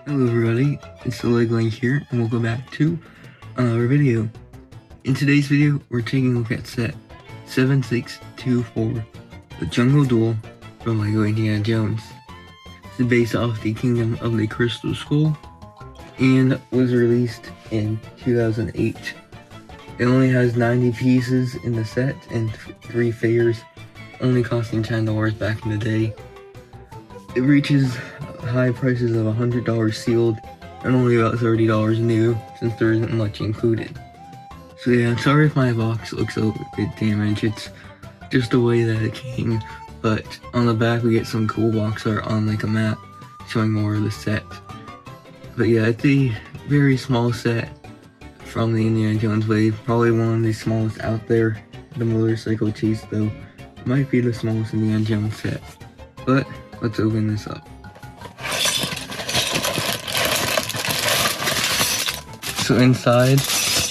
Hello everybody, it's the Link here, and welcome back to another video. In today's video, we're taking a look at set 7624, the Jungle Duel from LEGO Indiana Jones. This is based off the Kingdom of the Crystal Skull, and was released in 2008. It only has 90 pieces in the set, and 3 figures, only costing $10 back in the day. It reaches high prices of $100 sealed and only about $30 new, since there isn't much included. So yeah, sorry if my box looks a little bit damaged, it's just the way that it came, but on the back we get some cool box art on like a map showing more of the set. But yeah, it's a very small set from the Indiana Jones wave, probably one of the smallest out there. The motorcycle chase though might be the smallest Indiana Jones set, but let's open this up. So inside,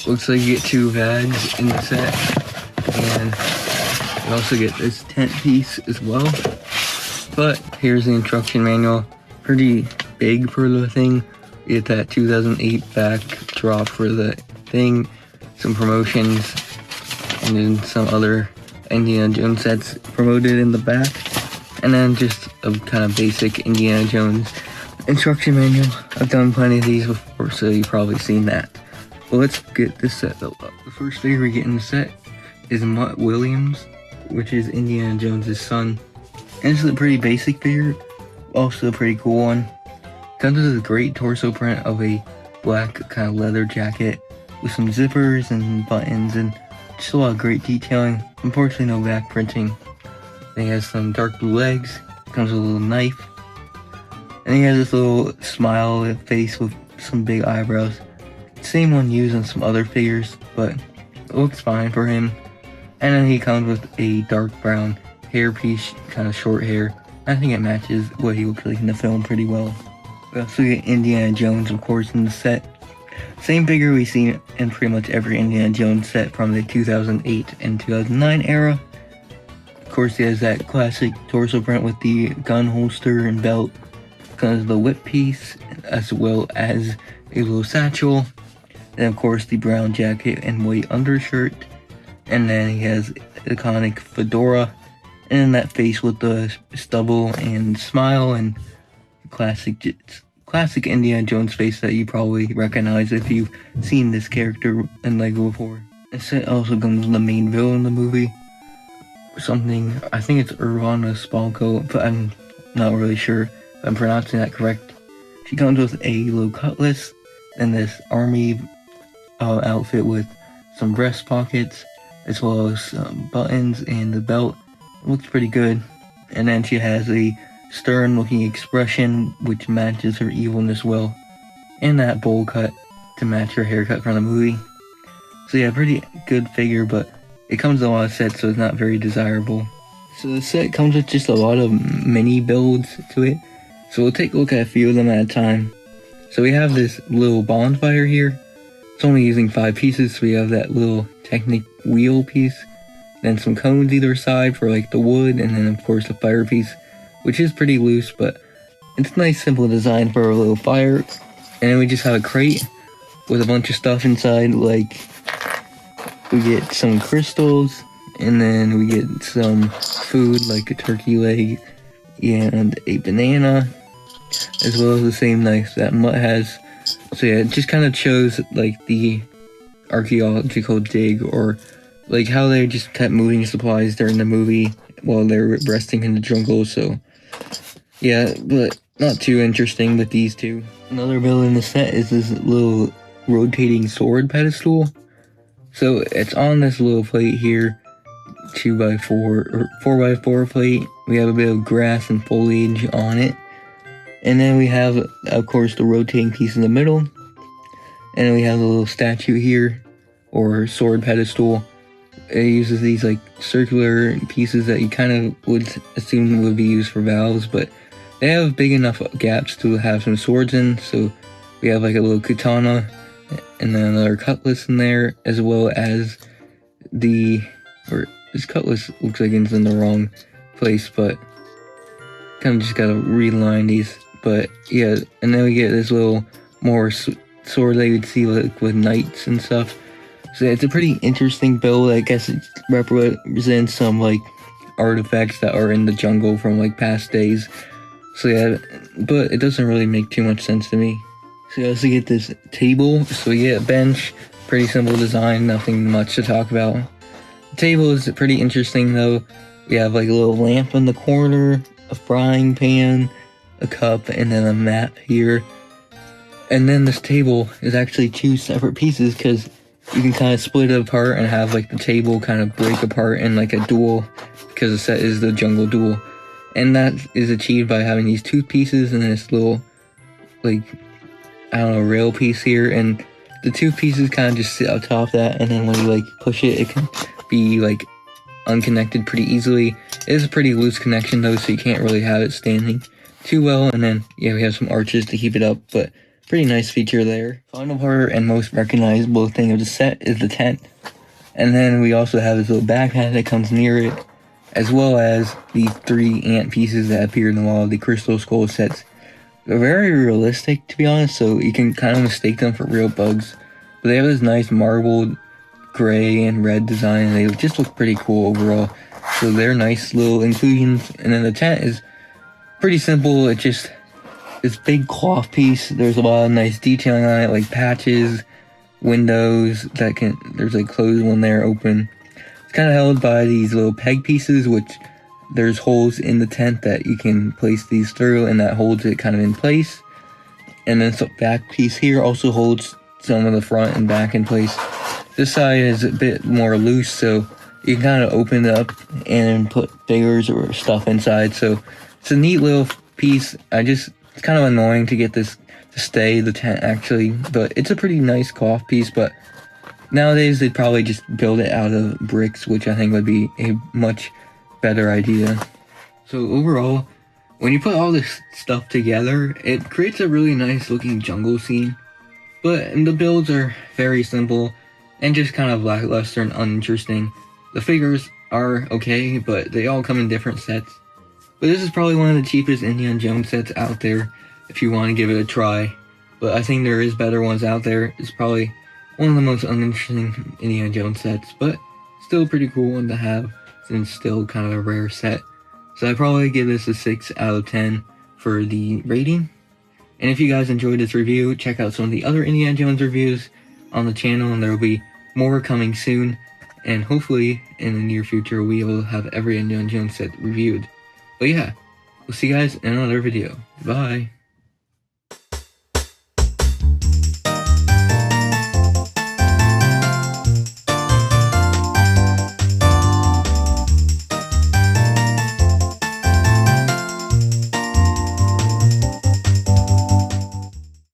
looks like you get 2 bags in the set, and you also get this tent piece as well. But here's the instruction manual, pretty big for the thing. You get that 2008 backdrop for the thing, some promotions, and then some other Indiana Jones sets promoted in the back, and then just a kind of basic Indiana Jones instruction manual. I've done plenty of these before, so you've probably seen that. But let's get this set built up. The first figure we get in the set is Mutt Williams, which is Indiana Jones' son. And this is a pretty basic figure, also a pretty cool one. Comes with a great torso print of a black kind of leather jacket with some zippers and buttons and just a lot of great detailing. Unfortunately, no back printing. Then he has some dark blue legs, comes with a little knife, and he has this little smile face with some big eyebrows. Same one used on some other figures, but it looks fine for him. And then he comes with a dark brown hairpiece, kind of short hair. I think it matches what he looks like in the film pretty well. We also get Indiana Jones, of course, in the set. Same figure we've seen in pretty much every Indiana Jones set from the 2008 and 2009 era. Of course, he has that classic torso print with the gun holster and belt. Comes the whip piece, as well as a little satchel. And of course the brown jacket and white undershirt. And then he has iconic fedora. And then that face with the stubble and smile and classic Indiana Jones face that you probably recognize if you've seen this character in LEGO before. This set also comes with the main villain in the movie. Something, I think it's Urbana Spalko, but I'm not really sure if I'm pronouncing that correct. She comes with a little cutlass and this army outfit with some breast pockets, as well as some buttons and the belt. It looks pretty good. And then she has a stern looking expression which matches her evilness well, and that bowl cut to match her haircut from the movie. So yeah, pretty good figure, but it comes with a lot of sets, so it's not very desirable. So the set comes with just a lot of mini builds to it, so we'll take a look at a few of them at a time. So we have this little bonfire here. It's only using 5 pieces, so we have that little Technic wheel piece, then some cones either side for like the wood, and then of course the fire piece, which is pretty loose, but it's a nice simple design for a little fire. And then we just have a crate with a bunch of stuff inside, like we get some crystals, and then we get some food like a turkey leg and a banana, as well as the same knife that Mutt has. So yeah, it just kind of shows like the archaeological dig, or like how they just kept moving supplies during the movie while they're resting in the jungle. So yeah, but not too interesting with these two. Another build in the set is this little rotating sword pedestal. So it's on this little plate here, 2x4 or 4x4 plate. We have a bit of grass and foliage on it. And then we have, of course, the rotating piece in the middle. And then we have a little statue here, or sword pedestal. It uses these like circular pieces that you kind of would assume would be used for valves, but they have big enough gaps to have some swords in. So we have like a little katana and then another cutlass in there, as well as this cutlass looks like it's in the wrong place, but kind of just gotta reline these But yeah, and then we get this little more sword that you'd see like with knights and stuff. So it's a pretty interesting build. I guess it represents some like artifacts that are in the jungle from like past days. So yeah, but it doesn't really make too much sense to me. So you also get this table. So we get a bench, pretty simple design, nothing much to talk about. The table is pretty interesting though. We have like a little lamp in the corner, a frying pan, a cup, and then a map here. And then this table is actually two separate pieces because you can kind of split it apart and have like the table kind of break apart in like a duel, because the set is the Jungle Duel. And that is achieved by having these two pieces and this little, like, I don't know, rail piece here. And the two pieces kind of just sit on top of that, and then when you like push it, it can be like unconnected pretty easily. It is a pretty loose connection though, so you can't really have it standing too well. And then yeah, we have some arches to keep it up, but pretty nice feature there. Final part and most recognizable thing of the set is the tent. And then we also have this little backpack that comes near it, as well as these 3 ant pieces that appear in a lot of the Crystal Skull sets. They're very realistic, to be honest, so you can kind of mistake them for real bugs. But they have this nice marbled gray and red design, and they just look pretty cool overall. So they're nice little inclusions. And then the tent is pretty simple. It's just this big cloth piece. There's a lot of nice detailing on it, like patches, windows that can, there's like closed when they're open. It's kind of held by these little peg pieces, which there's holes in the tent that you can place these through, and that holds it kind of in place. And then the back piece here also holds some of the front and back in place. This side is a bit more loose, so you can kind of open it up and put figures or stuff inside. So it's a neat little piece. It's kind of annoying to get this to stay, the tent actually, but it's a pretty nice cloth piece. But nowadays they'd probably just build it out of bricks, which I think would be a much better idea. So overall, when you put all this stuff together, it creates a really nice looking jungle scene. But the builds are very simple and just kind of lackluster and uninteresting. The figures are okay, but they all come in different sets. But this is probably one of the cheapest Indiana Jones sets out there if you want to give it a try. But I think there is better ones out there. It's probably one of the most uninteresting Indiana Jones sets, but still a pretty cool one to have, since it's still kind of a rare set. So I'd probably give this a 6 out of 10 for the rating. And if you guys enjoyed this review, check out some of the other Indiana Jones reviews on the channel, and there will be more coming soon. And hopefully, in the near future, we will have every Indiana Jones set reviewed. But yeah, we'll see you guys in another video. Bye!